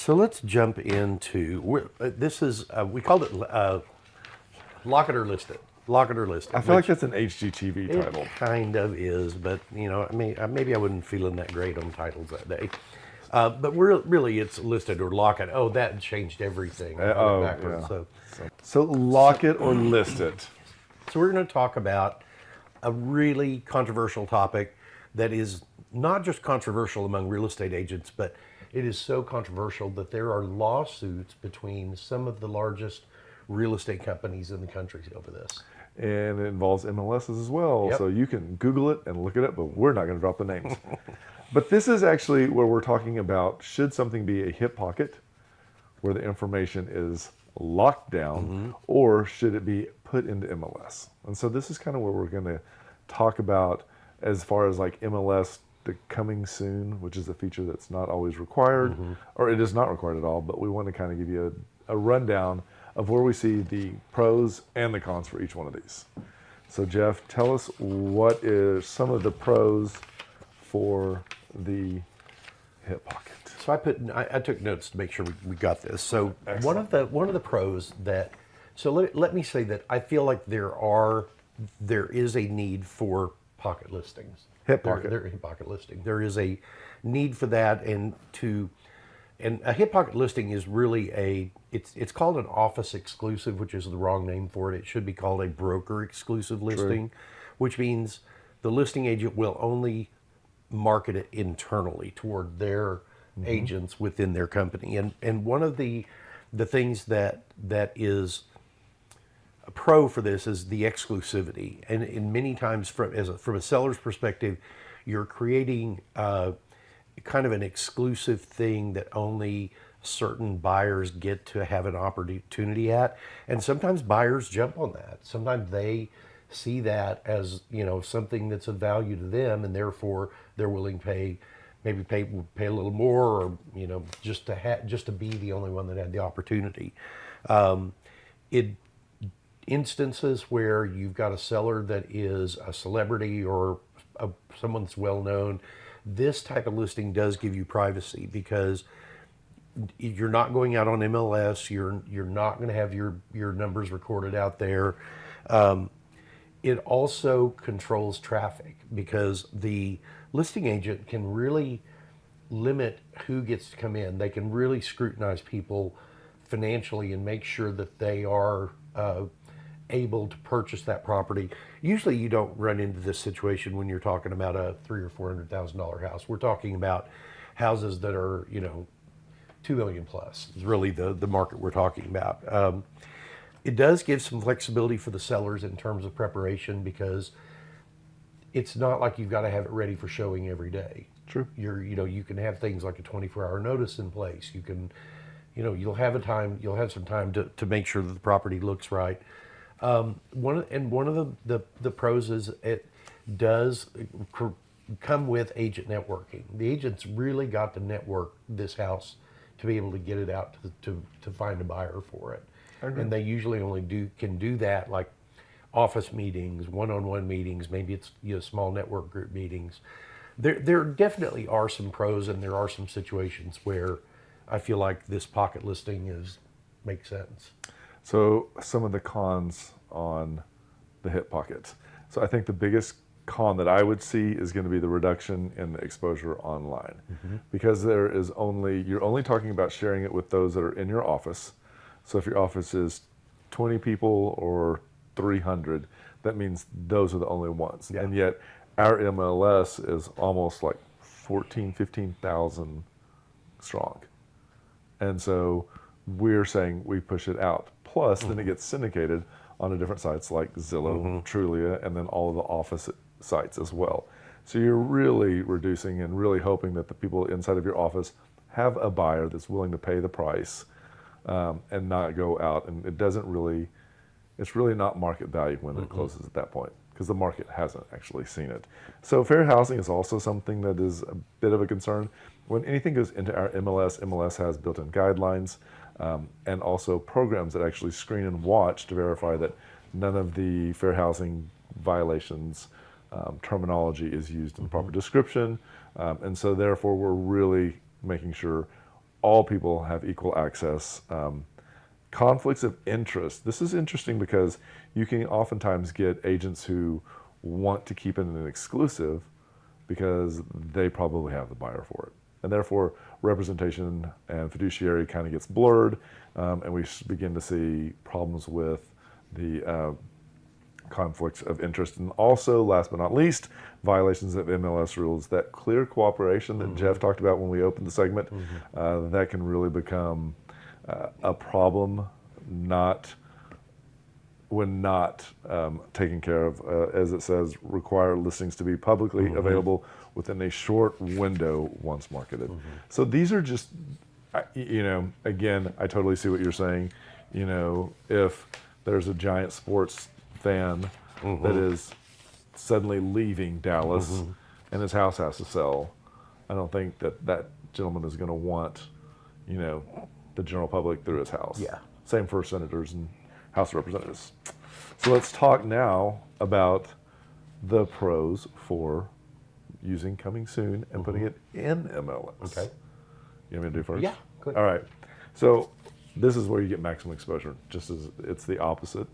So let's jump into this is we called it Lock It or List It. Lock It or List It. I feel like that's an HGTV it title. kind of is, but I mean, maybe I wasn't feeling that great on titles that day. But really, it's listed or lock it. Oh, that changed everything. Backwards. Yeah. So lock it or list it. So we're going to talk about a really controversial topic that is not just controversial among real estate agents, but it is so controversial that there are lawsuits between some of the largest real estate companies in the country over this. And it involves MLSs as well. Yep. So you can Google it and look it up, but we're not going to drop the names. But this is actually where we're talking about, should something be a hip pocket where the information is locked down, or should it be put into MLS? And so this is kind of where we're going to talk about as far as like MLS, the coming soon, which is a feature that's not always required, or it is not required at all, but we want to kind of give you a rundown of where we see the pros and the cons for each one of these. So Jeff, tell us what is some of the pros for the hip pocket. So I took notes to make sure we got this. So Excellent. one of the pros that, so let me say that I feel like there is a need for pocket listings. Hip pocket. Hip pocket listing. There is a need for that, and a hip pocket listing is really it's called an office exclusive, which is the wrong name for it. It should be called a broker exclusive listing, which means the listing agent will only market it internally toward their agents within their company. And one of the things that is a pro for this is the exclusivity. And in many times from a seller's perspective, you're creating kind of an exclusive thing that only certain buyers get to have an opportunity at. And sometimes buyers jump on that. Sometimes they see that as, something that's of value to them, and therefore they're willing to pay a little more, or just to be the only one that had the opportunity. In instances where you've got a seller that is a celebrity or someone that's well known, this type of listing does give you privacy, because you're not going out on MLS. You're not going to have your numbers recorded out there. It also controls traffic, because the listing agent can really limit who gets to come in. They can really scrutinize people financially and make sure that they are able to purchase that property. Usually you don't run into this situation when you're talking about a $300,000 or $400,000 house. We're talking about houses that are, $2 million plus is really the market we're talking about. It does give some flexibility for the sellers in terms of preparation, because it's not like you've got to have it ready for showing every day. True. You can have things like a 24-hour notice in place. You can, you'll have some time to make sure that the property looks right. One of the pros is it does come with agent networking. The agents really got to network this house to be able to get it out to find a buyer for it. Okay. And they usually only can do that like office meetings, one-on-one meetings, maybe it's small network group meetings. There definitely are some pros, and there are some situations where I feel like this pocket listing makes sense. So some of the cons on the hip pocket. So I think the biggest con that I would see is going to be the reduction in the exposure online, because you're only talking about sharing it with those that are in your office. So if your office is 20 people or 300, that means those are the only ones. Yeah. And yet our MLS is almost like 15,000 strong. And so we're saying we push it out. Plus, then it gets syndicated onto different sites like Zillow, Trulia, and then all of the office sites as well. So you're really reducing and really hoping that the people inside of your office have a buyer that's willing to pay the price, and not go out. And it's really not market value when it closes at that point, because the market hasn't actually seen it. So fair housing is also something that is a bit of a concern. When anything goes into our MLS has built-in guidelines, and also programs that actually screen and watch to verify that none of the fair housing violations terminology is used in the proper description. And so therefore we're really making sure all people have equal access. Conflicts of interest. This is interesting because you can oftentimes get agents who want to keep it an exclusive because they probably have the buyer for it. And therefore, representation and fiduciary kind of gets blurred, and we begin to see problems with the conflicts of interest. And also, last but not least, violations of MLS rules. That clear cooperation that Jeff talked about when we opened the segment, that can really become a problem when not taken care of. As it says, require listings to be publicly available within a short window once marketed. So these are just, again, I totally see what you're saying. If there's a giant sports fan that is suddenly leaving Dallas and his house has to sell, I don't think that gentleman is going to want, the general public through his house. Yeah. Same for senators and House of Representatives. So let's talk now about the pros for using Coming Soon and putting it in MLS. Okay. You want me to do first? Yeah, good. All right. So this is where you get maximum exposure, just as it's the opposite.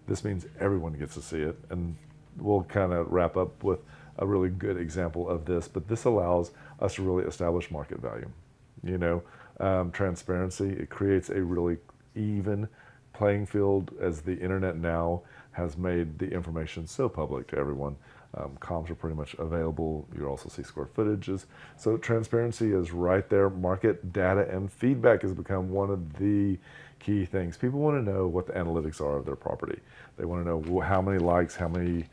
This means everyone gets to see it, and we'll kind of wrap up with a really good example of this, but this allows us to really establish market value. Transparency, it creates a really even playing field as the internet now has made the information so public to everyone. Comps are pretty much available. You also see square footages. So transparency is right there. Market data and feedback has become one of the key things. People want to know what the analytics are of their property. They want to know how many likes, how many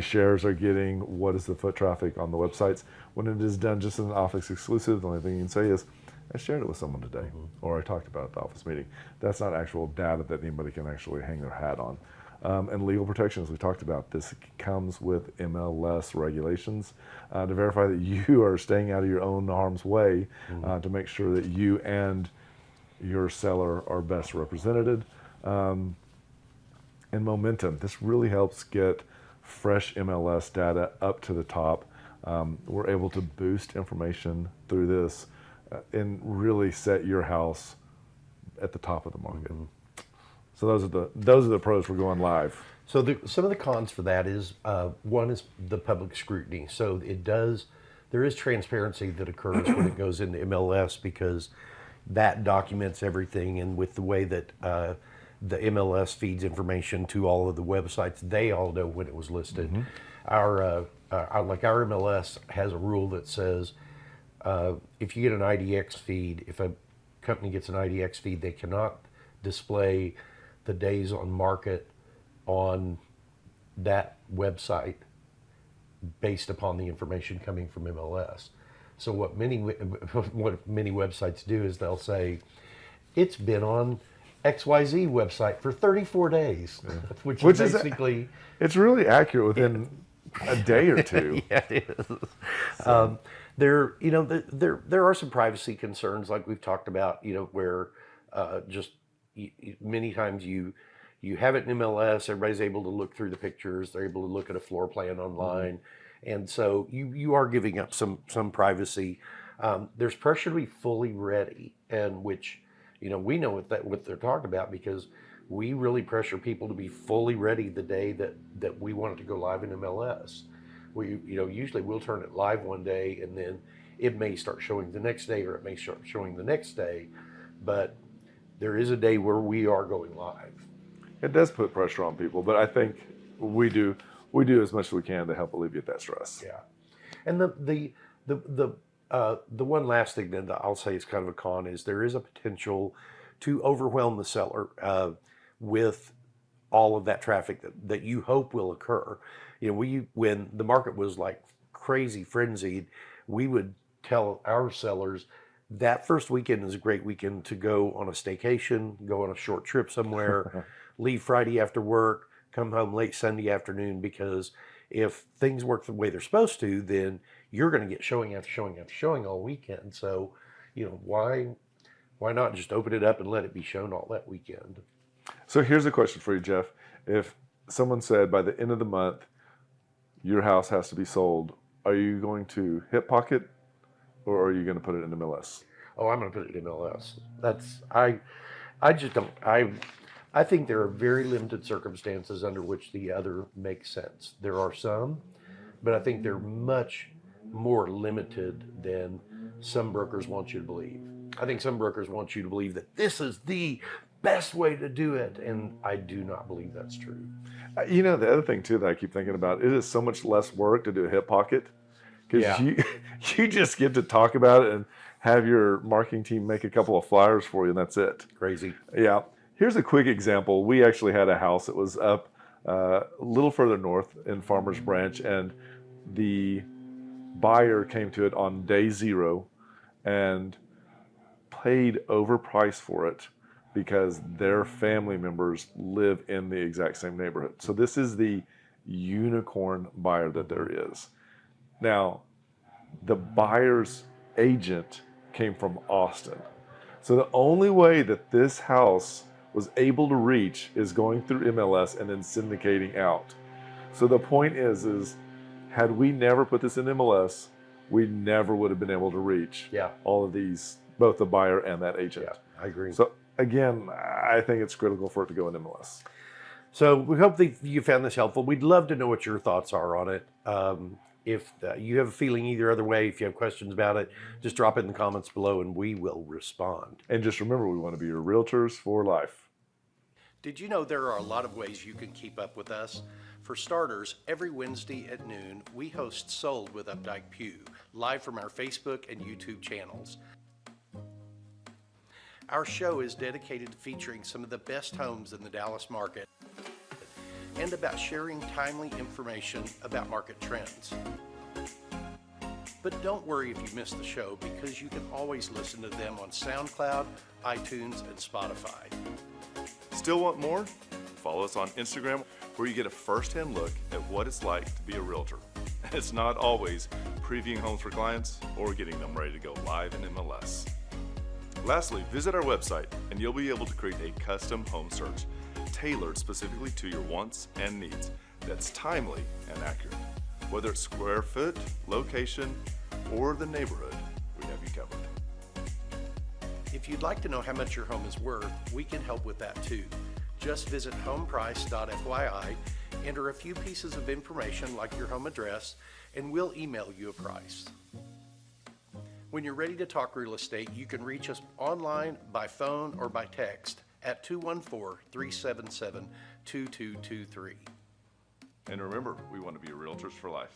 shares are getting, what is the foot traffic on the websites. When it is done just as an office exclusive, the only thing you can say is, I shared it with someone today, or I talked about it at the office meeting. That's not actual data that anybody can actually hang their hat on. And legal protections, we talked about, this comes with MLS regulations to verify that you are staying out of your own harm's way, to make sure that you and your seller are best represented. And momentum, this really helps get fresh MLS data up to the top. We're able to boost information through this and really set your house at the top of the market. So those are the pros for going live. So some of the cons for that is, one is the public scrutiny. So there is transparency that occurs when it goes into MLS because that documents everything, and with the way that the MLS feeds information to all of the websites, they all know when it was listed. Our MLS has a rule that says if you get an IDX feed, if a company gets an IDX feed, they cannot display the days on market on that website based upon the information coming from MLS. So what many websites do is they'll say, it's been on XYZ website for 34 days, which is basically... It's really accurate within a day or two. Yeah, it is. There are some privacy concerns, like we've talked about, where many times you have it in MLS, everybody's able to look through the pictures, they're able to look at a floor plan online, and so you are giving up some privacy. There's pressure to be fully ready, and which we know what they're talking about, because we really pressure people to be fully ready the day that we want it to go live in MLS. We usually we'll turn it live one day, and then it may start showing the next day, or it may start showing the next day, but there is a day where we are going live. It does put pressure on people, but I think we do as much as we can to help alleviate that stress. Yeah, and the one last thing that I'll say is kind of a con is there is a potential to overwhelm the seller with all of that traffic that you hope will occur. When the market was like crazy frenzied, we would tell our sellers that first weekend is a great weekend to go on a staycation, go on a short trip somewhere, leave Friday after work, come home late Sunday afternoon, because if things work the way they're supposed to, then you're going to get showing after showing after showing all weekend. So, why not just open it up and let it be shown all that weekend? So here's a question for you, Jeff. If someone said by the end of the month, your house has to be sold, are you going to hip pocket, or are you going to put it in MLS? oh, I'm going to put it in MLS. I just don't. I think there are very limited circumstances under which the other makes sense. There are some, but I think they're much more limited than some brokers want you to believe. I think some brokers want you to believe that this is the best way to do it, and I do not believe that's true. You know, the other thing too that I keep thinking about, it is so much less work to do a hip pocket because Yeah. you just get to talk about it and have your marketing team make a couple of flyers for you, and that's it. Crazy. Yeah. Here's a quick example. We actually had a house that was up a little further north in Farmers Branch, and the buyer came to it on day 0 and paid overpriced for it because their family members live in the exact same neighborhood. So this is the unicorn buyer that there is. Now, the buyer's agent came from Austin. So the only way that this house was able to reach is going through MLS and then syndicating out. So the point is had we never put this in MLS, we never would have been able to reach Yeah. all of these, both the buyer and that agent. Yeah, I agree. So again, I think it's critical for it to go in MLS. So we hope that you found this helpful. We'd love to know what your thoughts are on it. If you have a feeling either other way, if you have questions about it, just drop it in the comments below and we will respond. And just remember, we want to be your realtors for life. Did you know there are a lot of ways you can keep up with us? For starters, every Wednesday at noon, we host Sold with Updike Pugh, live from our Facebook and YouTube channels. Our show is dedicated to featuring some of the best homes in the Dallas market and about sharing timely information about market trends. But don't worry if you miss the show, because you can always listen to them on SoundCloud, iTunes, and Spotify. Still want more? Follow us on Instagram, where you get a first-hand look at what it's like to be a realtor. It's not always previewing homes for clients or getting them ready to go live in MLS. Lastly, visit our website and you'll be able to create a custom home search tailored specifically to your wants and needs that's timely and accurate. Whether it's square foot, location, or the neighborhood, we have you covered. If you'd like to know how much your home is worth, we can help with that too. Just visit homeprice.fyi, enter a few pieces of information like your home address, and we'll email you a price. When you're ready to talk real estate, you can reach us online, by phone, or by text at 214-377-2223. And remember, we want to be your realtors for life.